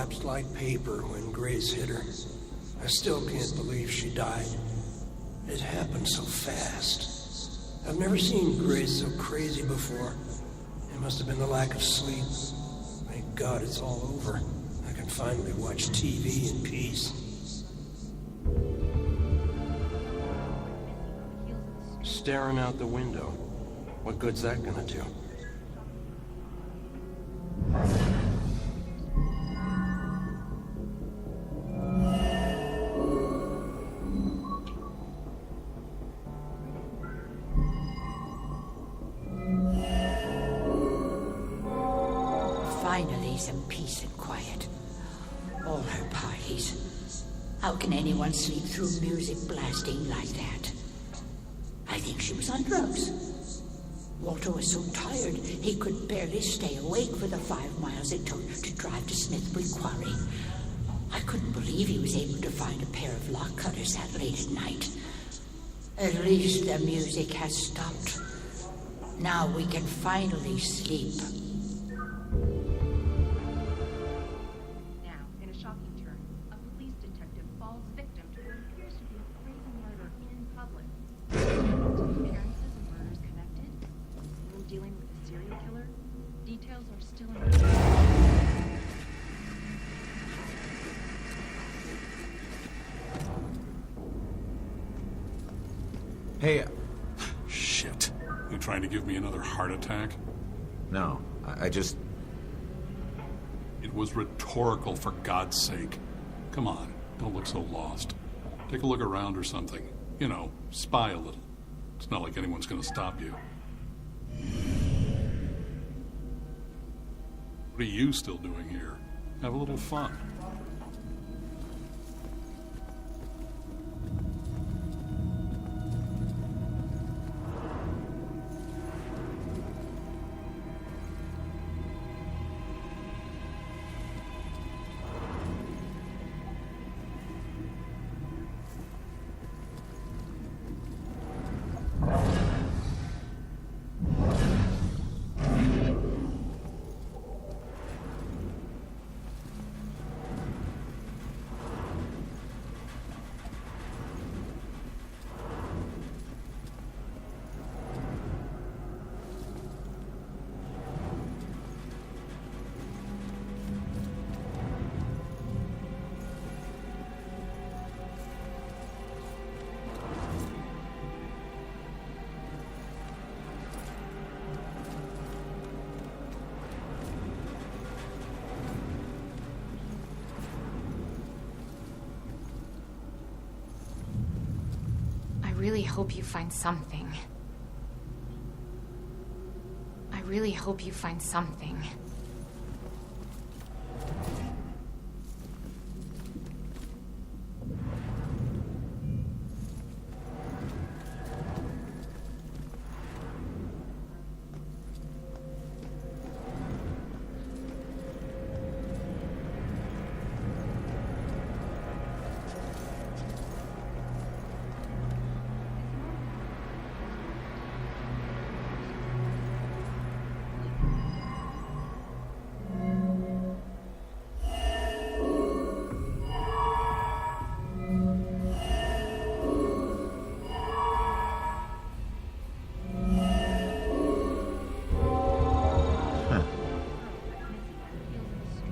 collapsed like paper when Grace hit her. I still can't believe she died. It happened so fast. I've never seen Grace so crazy before. It must have been the lack of sleep. Thank God it's all over. I can finally watch TV in peace. Staring out the window. What good's that gonna do? Finally, some peace and quiet. All her parties. How can anyone sleep through music blasting like that? I think she was on drugs. Walter was so tired he could barely stay awake for the 5 miles it took to drive to Smithwood Quarry. I couldn't believe he was able to find a pair of lock cutters that late at night. At least the music has stopped. Now we can finally sleep. Now, in a shocking turn, a police detective falls victim to what appears to be a crazy murder in public. Appearances of murders connected? We're dealing with a serial killer? Details are still in. Hey, Shit. You trying to give me another heart attack? no, I just... It was rhetorical, for God's sake. Come on, don't look so lost. Take a look around or something. You know, spy a little. It's not like anyone's gonna stop you. What are you still doing here? Have a little fun. I really hope you find something. I really hope you find something.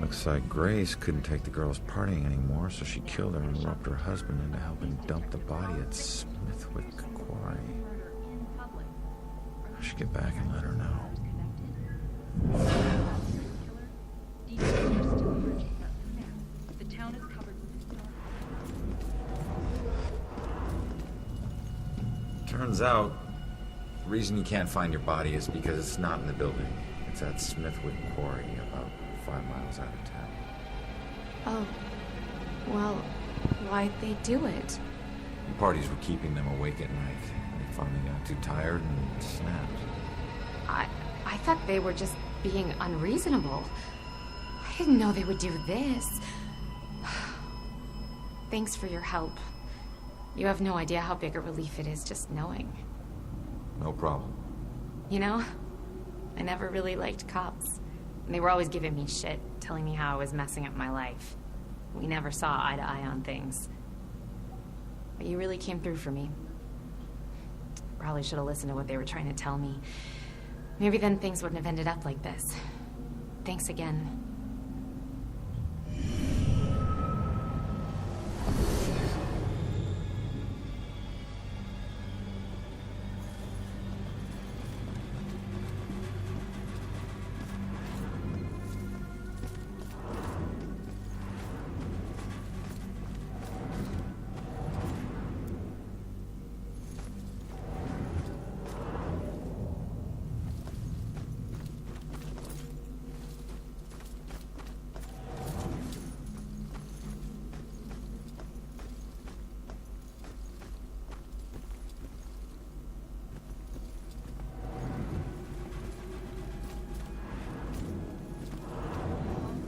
Looks like Grace couldn't take the girls partying anymore, so she killed her and roped her husband into helping dump the body at Smithwick Quarry. I should get back and let her know. Details are still emerging. The town is covered with historic. Turns out, the reason you can't find your body is because it's not in the building. It's at Smithwick Quarry, about 5 miles out of town. Oh, well, why'd they do it? The parties were keeping them awake at night. They finally got too tired and snapped. I thought they were just being unreasonable. I didn't know they would do this. Thanks for your help. You have no idea how big a relief it is just knowing. No problem. You know, I never really liked cops. They were always giving me shit, telling me how I was messing up my life. We never saw eye to eye on things. But you really came through for me. Probably should have listened to what they were trying to tell me. Maybe then things wouldn't have ended up like this. Thanks again.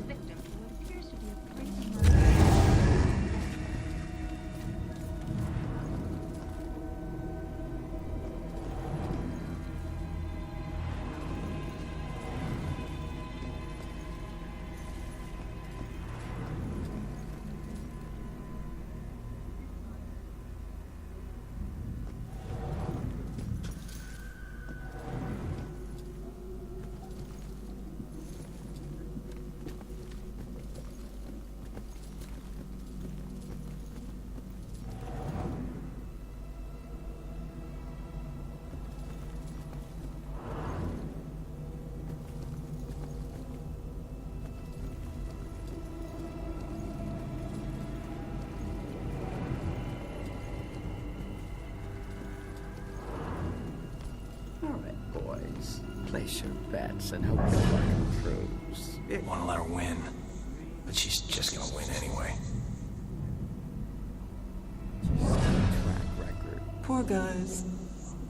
Victim to what appears to be a crazy murder. All right, boys. Place your bets and hope your luck improves. I want to let her win, but she's just gonna win anyway. Track record. Poor guys.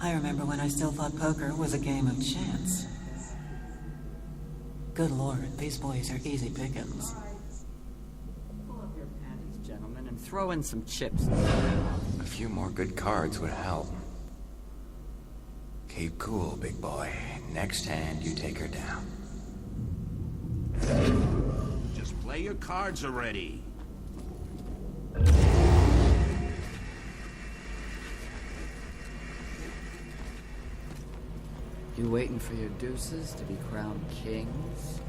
I remember when I still thought poker was a game of chance. Good lord, these boys are easy pickings. Pull up your panties, gentlemen, and throw in some chips. A few more good cards would help. Keep cool, big boy. Next hand, you take her down. Just play your cards already. You waiting for your deuces to be crowned kings?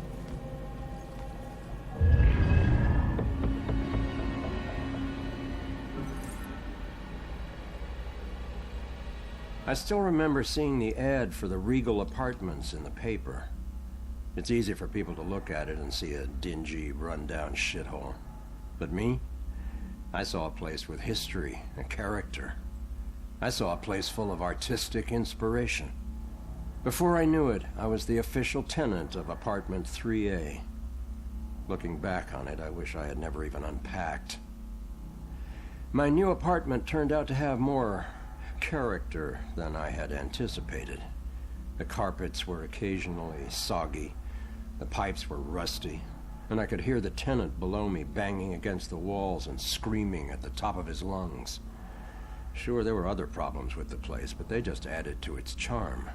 I still remember seeing the ad for the Regal Apartments in the paper. It's easy for people to look at it and see a dingy, run-down shithole. But me? I saw a place with history and character. I saw a place full of artistic inspiration. Before I knew it, I was the official tenant of apartment 3A. Looking back on it, I wish I had never even unpacked. My new apartment turned out to have more character than I had anticipated. The carpets were occasionally soggy, the pipes were rusty, and I could hear the tenant below me banging against the walls and screaming at the top of his lungs. Sure, there were other problems with the place, but they just added to its charm.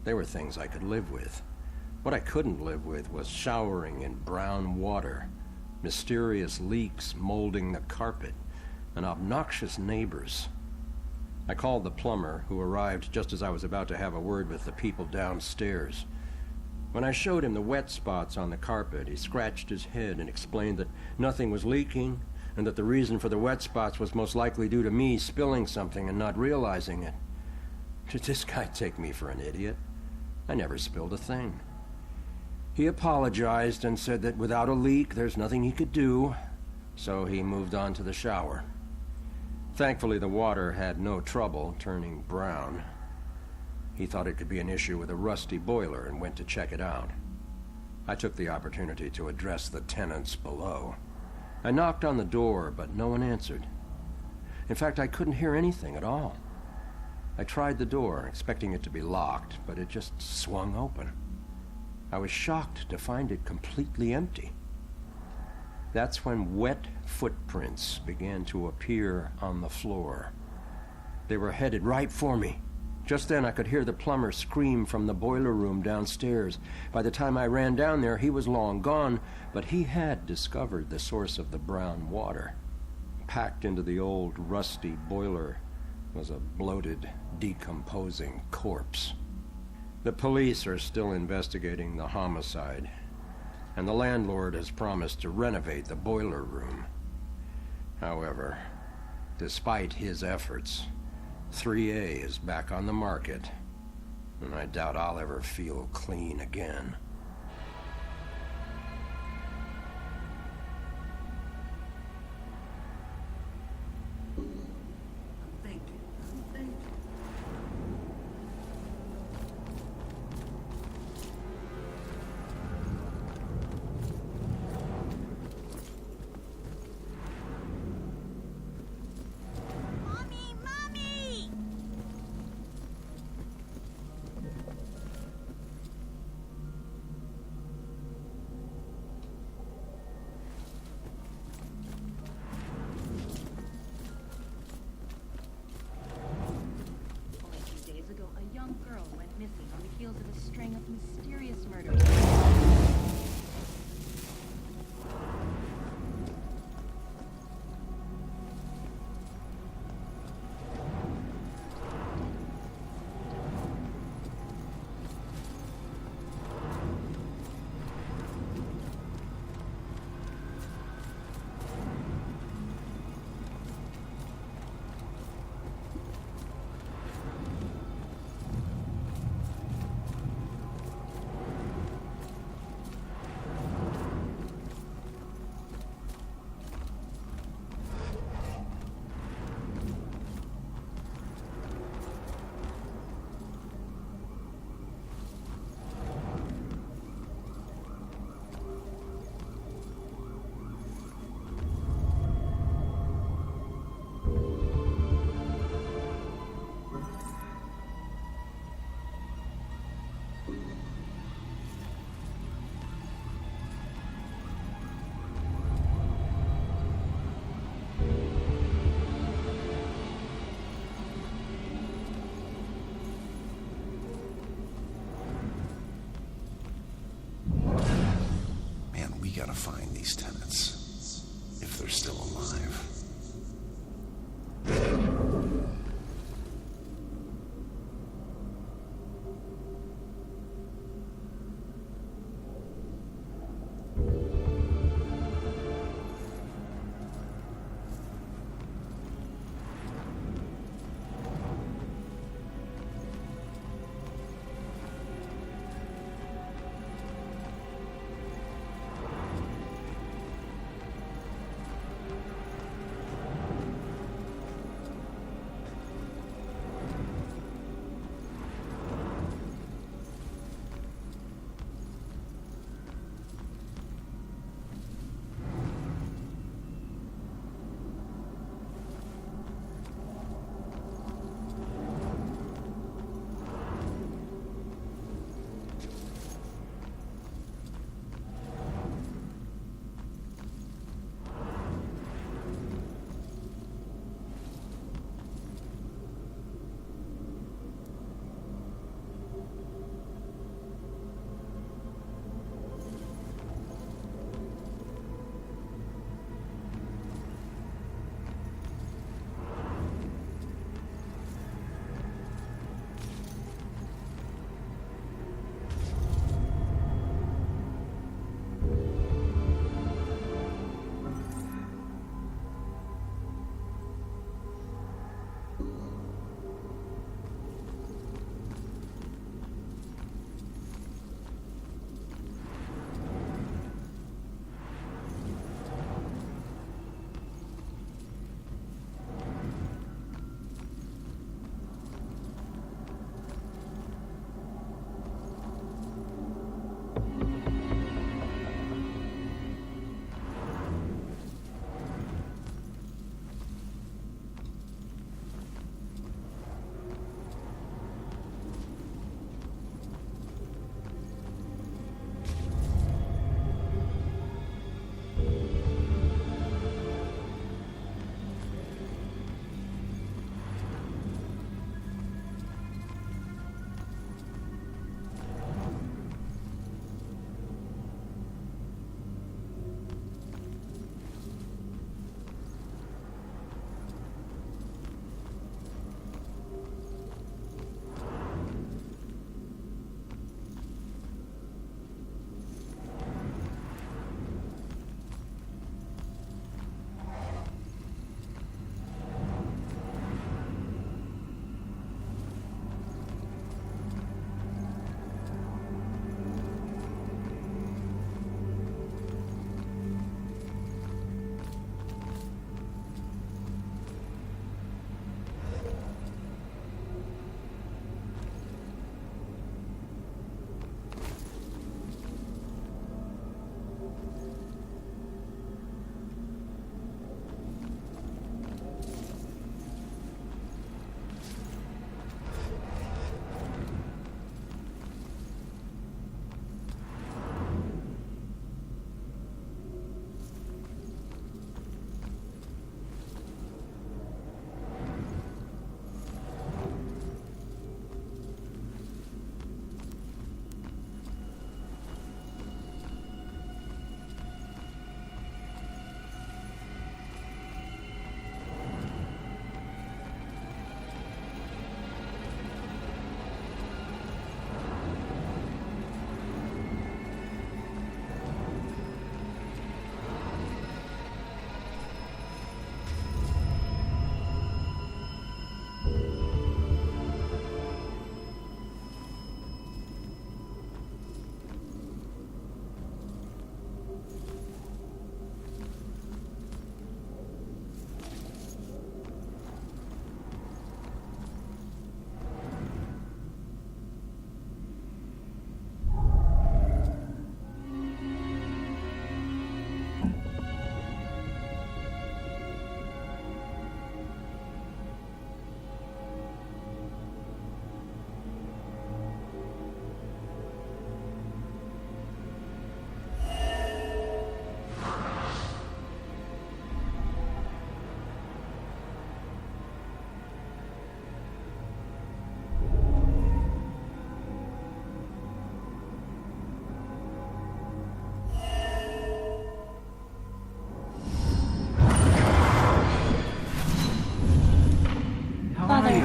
They were things I could live with. What I couldn't live with was showering in brown water, mysterious leaks molding the carpet, and obnoxious neighbors. I called the plumber, who arrived just as I was about to have a word with the people downstairs. When I showed him the wet spots on the carpet, he scratched his head and explained that nothing was leaking, and that the reason for the wet spots was most likely due to me spilling something and not realizing it. Did this guy take me for an idiot? I never spilled a thing. He apologized and said that without a leak, there's nothing he could do, so he moved on to the shower. Thankfully, the water had no trouble turning brown. He thought it could be an issue with a rusty boiler and went to check it out. I took the opportunity to address the tenants below. I knocked on the door, but no one answered. In fact, I couldn't hear anything at all. I tried the door, expecting it to be locked, but it just swung open. I was shocked to find it completely empty. That's when wet footprints began to appear on the floor. They were headed right for me. Just then, I could hear the plumber scream from the boiler room downstairs. By the time I ran down there, he was long gone, but he had discovered the source of the brown water. Packed into the old, rusty boiler was a bloated, decomposing corpse. The police are still investigating the homicide, and the landlord has promised to renovate the boiler room. However, despite his efforts, 3A is back on the market, and I doubt I'll ever feel clean again. Gotta find these tenants, if they're still alive.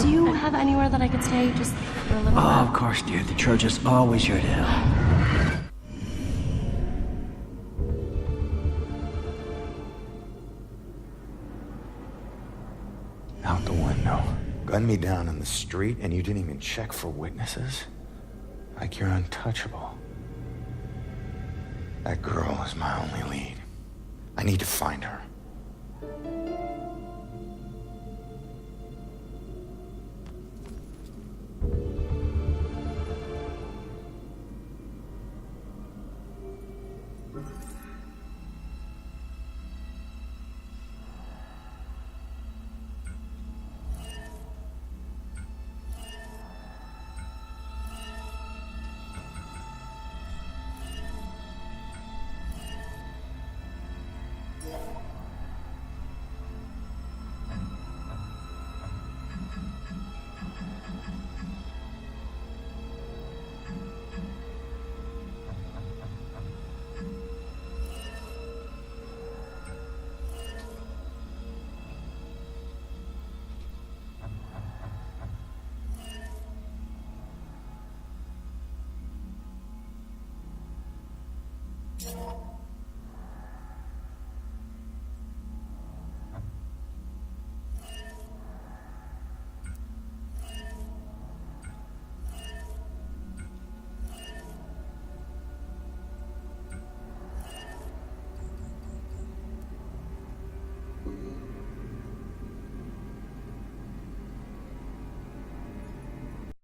Do you have anywhere that I could stay just for a little Oh, while? of course, dear. The church is always here to help. Out the window. Gunned me down in the street, and you didn't even check for witnesses? Like you're untouchable. That girl is my only lead. I need to find her. you